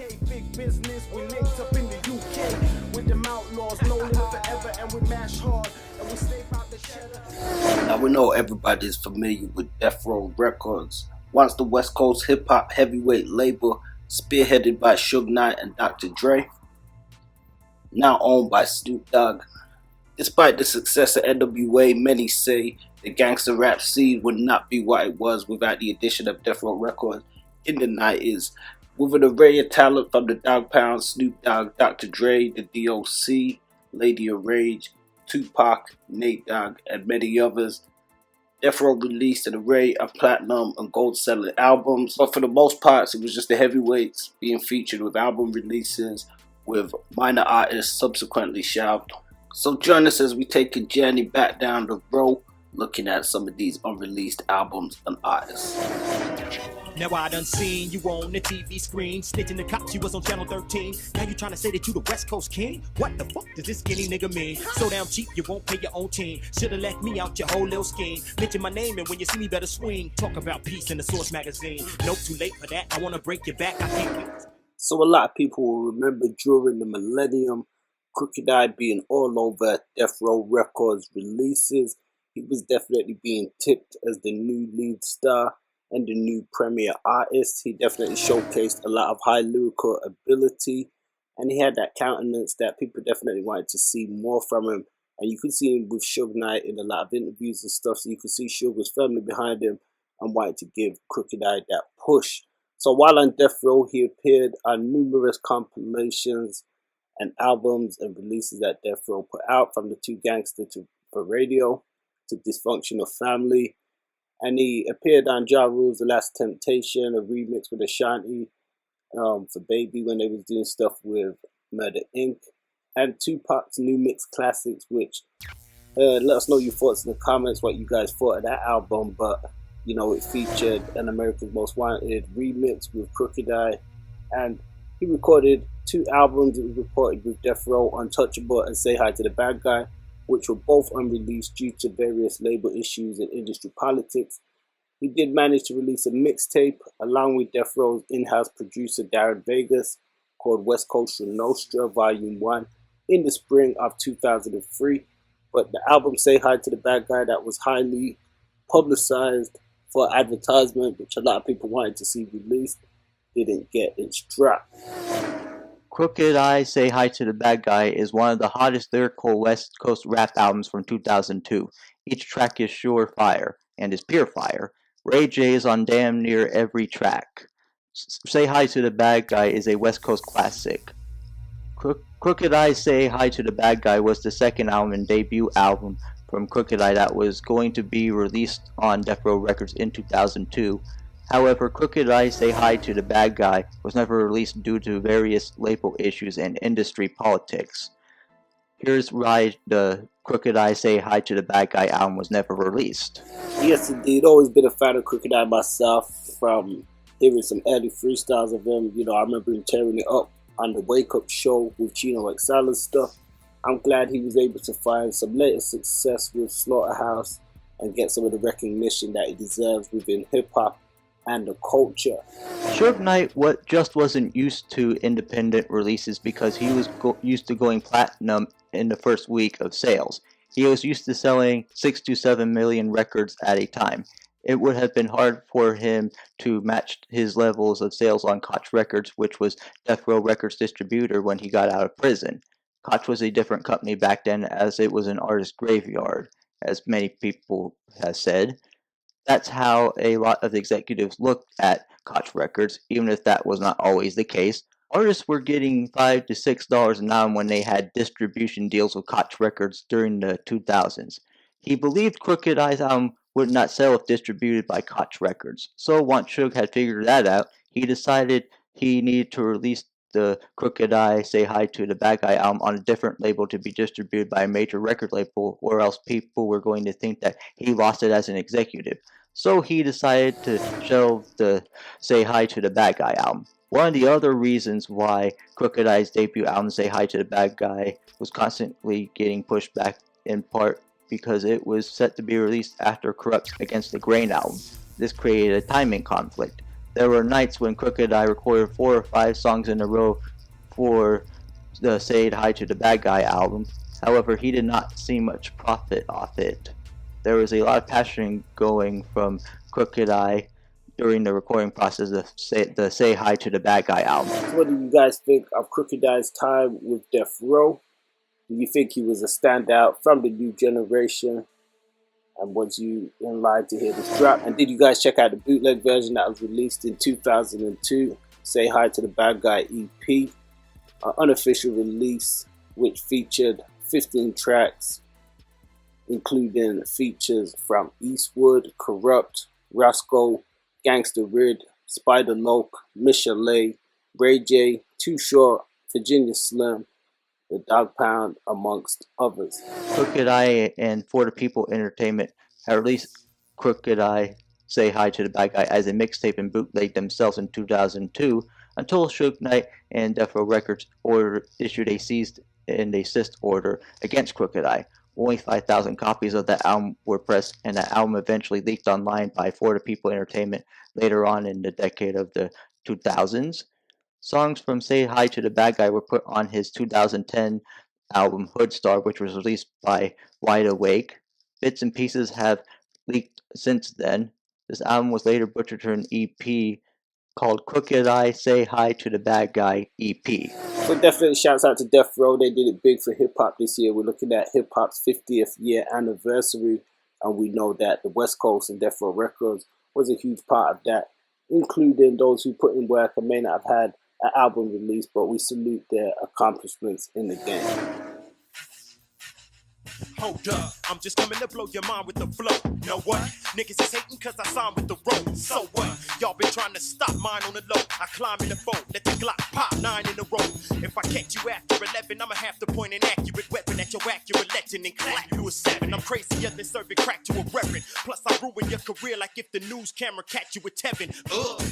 UK, big business, we linked up in the UK with them outlaws, no limit forever, and we mash hard, and we stay out the cheddar. Now we know everybody's familiar with Death Row Records, once the West Coast hip-hop heavyweight label spearheaded by Suge Knight and Dr. Dre, now owned by Snoop Dogg. Despite the success of NWA, many say the gangster rap scene would not be what it was without the addition of Death Row Records in the 90s. With an array of talent from the Dogg Pound, Snoop Dogg, Dr. Dre, the DOC, Lady of Rage, Tupac, Nate Dogg, and many others, Death Row released an array of platinum and gold selling albums, but for the most part it was just the heavyweights being featured with album releases, with minor artists subsequently shelved. So join us as we take a journey back down the road, looking at some of these unreleased albums and artists. Now I done seen you on the TV screen, snitching the cops, you was on channel 13. Now you trying to say that you the West Coast king? What the fuck does this skinny nigga mean? So damn cheap, you won't pay your own team. Shoulda left me out your whole little scheme. Mention my name and when you see me better swing. Talk about peace in the Source magazine. Nope, too late for that, I wanna break your back, I can't. So a lot of people will remember during the Millennium, Crooked I being all over Death Row Records releases. He was definitely being tipped as the new lead star and the new premier artist. He definitely showcased a lot of high lyrical ability, and he had that countenance that people definitely wanted to see more from him. And you could see him with Suge Knight in a lot of interviews and stuff, so you could see Suge was firmly behind him and wanted to give Crooked I that push. So while on Death Row, he appeared on numerous compilations and albums and releases that Death Row put out, from the Two Gangster to For Radio to Dysfunktional Family. And he appeared on Ja Rule's The Last Temptation, a remix with Ashanti for Baby when they was doing stuff with Murder Inc. And Tupac's New Mix Classics, which let us know your thoughts in the comments, what you guys thought of that album. But you know, it featured an Amerikaz Most Wanted remix with Crooked I, and he recorded 2 albums. It was reported with Death Row, Untouchable and Say Hi to the Bad Guy, which were both unreleased due to various label issues and industry politics. He did manage to release a mixtape along with Death Row's in-house producer Darren Vegas called Westcoasanostra Volume 1 in the spring of 2003. But the album Say Hi to the Bad Guy, that was highly publicized for advertisement, which a lot of people wanted to see released, didn't get its drop. Crooked I Say Hi to the Bad Guy is one of the hottest lyrical West Coast rap albums from 2002. Each track is sure fire, and is pure fire. Ray J is on damn near every track. Say Hi to the Bad Guy is a West Coast classic. Crooked I Say Hi to the Bad Guy was the second album and debut album from Crooked I that was going to be released on Death Row Records in 2002. However, Crooked I Say Hi to the Bad Guy was never released due to various label issues and industry politics. Here's why the Crooked I Say Hi to the Bad Guy album was never released. Yes, indeed. Always been a fan of Crooked I myself, from hearing some early freestyles of him. You know, I remember him tearing it up on the Wake Up Show with Chino XXL and stuff. I'm glad he was able to find some later success with Slaughterhouse and get some of the recognition that he deserves within hip-hop and the culture. Suge Knight just wasn't used to independent releases because he was used to going platinum in the first week of sales. He was used to selling 6 to 7 million records at a time. It would have been hard for him to match his levels of sales on Koch Records, which was Death Row Records distributor when he got out of prison. Koch was a different company back then, as it was an artist graveyard, as many people have said. That's how a lot of executives looked at Koch Records, even if that was not always the case. Artists were getting $5 to $6 an album when they had distribution deals with Koch Records during the 2000s. He believed Crooked I's album would not sell if distributed by Koch Records. So once Suge had figured that out, he decided he needed to release the Crooked I Say Hi to the Bad Guy album on a different label to be distributed by a major record label, or else people were going to think that he lost it as an executive. So he decided to shelve the Say Hi to the Bad Guy album. One of the other reasons why Crooked I's debut album Say Hi to the Bad Guy was constantly getting pushed back, in part because it was set to be released after Corrupt's Against the Grain album. This created a timing conflict. There were nights when Crooked I recorded 4 or 5 songs in a row for the Say Hi to the Bad Guy album. However, he did not see much profit off it. There was a lot of passion going from Crooked I during the recording process of the Say Hi to the Bad Guy album. So what do you guys think of Crooked I's time with Death Row? Do you think he was a standout from the new generation? And was you in line to hear this drop? And did you guys check out the bootleg version that was released in 2002? Say Hi to the Bad Guy EP, an unofficial release which featured 15 tracks, including features from Eastwood, Corrupt, Roscoe, Gangsta Rid, Spider Loc, Michelet, Ray J, Too Short, Virginia Slim, The Dog Pound, amongst others. Crooked I and For the People Entertainment had released Crooked I Say Hi to the Bad Guy as a mixtape and bootleg themselves in 2002 until Suge Knight and Death Row Records issued a cease and desist order against Crooked I. Only 5,000 copies of that album were pressed, and that album eventually leaked online by For the People Entertainment later on in the decade of the 2000s. Songs from Say Hi to the Bad Guy were put on his 2010 album Hood Star, which was released by Wide Awake. Bits and pieces have leaked since then. This album was later butchered to an EP called Crooked I Say Hi to the Bad Guy EP. So definitely shouts out to Death Row. They did it big for hip-hop this year. We're looking at hip-hop's 50th year anniversary, and we know that the West Coast and Death Row Records was a huge part of that, including those who put in work and may not have had an album release, but we salute their accomplishments in the game. Hold up, I'm just coming to blow your mind with the flow. Know what? Niggas is hating cause I signed with the road. So what? Y'all been trying to stop mine on the low. I climb in the boat, let the Glock pop 9 in a row. If I catch you after 11, I'ma have to point an accurate weapon at your accurate legend and clap you a 7. I'm crazier than serving crack to a reverend. Plus I ruin your career like if the news camera catch you with Tevin.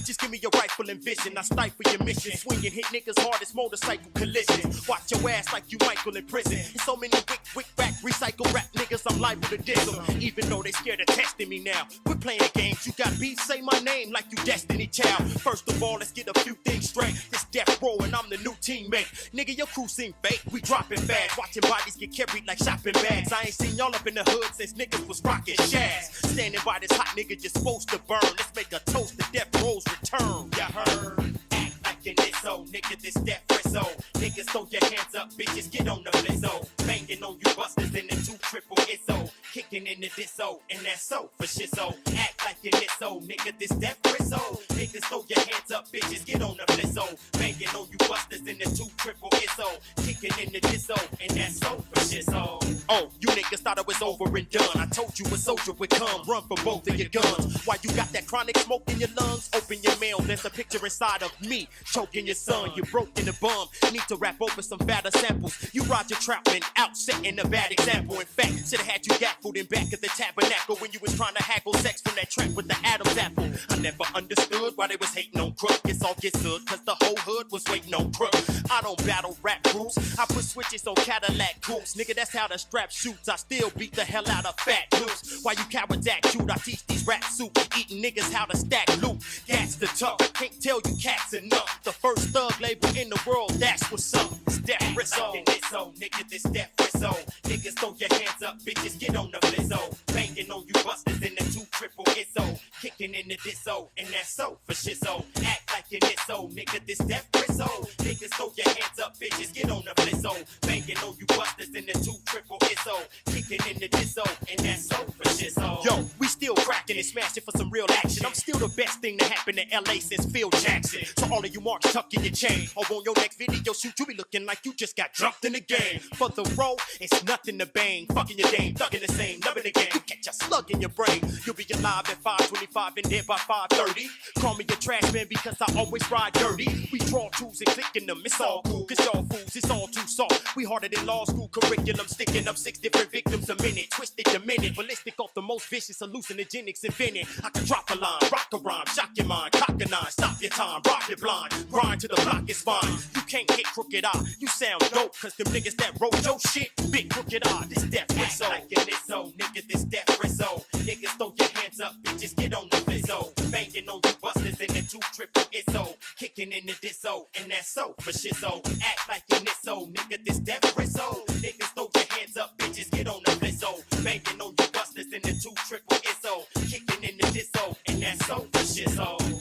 Just give me your rifle and vision. I stifle your mission. Swing and hit niggas hard as motorcycle collisions. Watch your ass like you Michael in prison. And so many wick back recycle rap niggas, I'm liable to diss them. Even though they scared of testing me now. Quit playing games, you got beef, say my name like you Destiny Child. First of all, let's get a few things straight. This Death Row and I'm the new teammate. Nigga, your crew seem fake, we dropping bags. Watching bodies get carried like shopping bags. I ain't seen y'all up in the hood since niggas was rocking shaz. Standing by this hot nigga just supposed to burn. Let's make a toast to Death Row's return. Ya heard? Act like an ISO, nigga, this Death Rizzo. Niggas throw your hands up, bitches, get on the blizzo. Banging on you busters in the 2 triple ISO. Kicking in the disso, and that's so for shizzo. Act like an ISO, nigga, this Death Rizzo. Niggas throw your hands up, bitches, get on the blizzo. Banging on you busters in the 2 triple ISO. Kicking in the disso, and that's so for shizzo. Oh, you niggas thought it was over and done. I told you a soldier would come, run for both of your guns. While you got that chronic smoke in your lungs, open your mail, there's a picture inside of me. Choking your son, you broke in the bum. Need to rap over some fatter samples. You Roger Troutman out setting a bad example. In fact, should've had you gaffled in back of the tabernacle when you was trying to haggle sex from that track with the Adam's apple. I never understood why they was hating on Crook. It's all gets good, cause the whole hood was waiting on Crook. I don't battle rap groups, I put switches on Cadillac coupes. Nigga, that's how the strap shoots. I still beat the hell out of fat loops. While you cowards act cute, I teach these rap soup. Eating niggas how to stack loot. Gas the tuck, can't tell you cats enough. The first thug label in the world, that's what's up. It's Death Rizzo. Nigga, this Death Rizzo. Niggas throw your hands up, bitches, get on the blizzo. Banging on you busters in the 2 triple ISO. Kicking in the disso, and that's so for shizzo. Act like an ISO, nigga, this Death Rizzo. Niggas throw your hands up, bitches, get on the blizzo. Banging on you busters in the 2 triple ISO. Kicking in the disso, and that's so for shizzo. Yo, we still cracking and smashing for some real action. I'm still the best thing to happen in LA since Phil Jackson. So all of you marks, tuck in your chain. Or on your next video shoot, you be looking like you just got jumped in the game. For the row, it's nothing to bang. Fucking your dame, thugging the same, loving the game. You catch a slug in your brain. You'll be alive at 5:25 and dead by 5:30. Call me a trash man because I always ride dirty. We draw tools and clicking them, it's all cool. Cause y'all fools, it's all too soft. We harder than law school curriculum, sticking up 6 different victims a minute. Twisted the minute, ballistic off the most vicious hallucinogenics invented. I can drop a line, rock a rhyme, shock your mind, cock a nine, stop your time, rock your blind. Grind to the block is fine. You can't hit Crooked I. You sound dope, cause them niggas that wrote your shit, big Crooked I. This Death Rizzo. Act like an ISO, nigga, this Death Rizzo. Niggas throw your hands up, bitches, get on the blizzo. Banging on you busters in the 2 triple ISO, kicking in the disso, and that's so for shizzo. Act like you nisso, nigga, this devil is so. Niggas throw your hands up, bitches, get on the blizzo. Banging on you busters in the 2 triple ISO, kicking in the disso, and that's so for shizzo.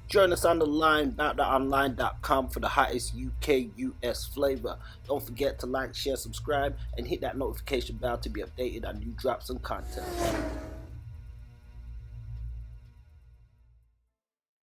Join us on the line, BoutTheOnline.com, for the hottest UK, US flavor. Don't forget to like, share, subscribe, and hit that notification bell to be updated on new drops and content.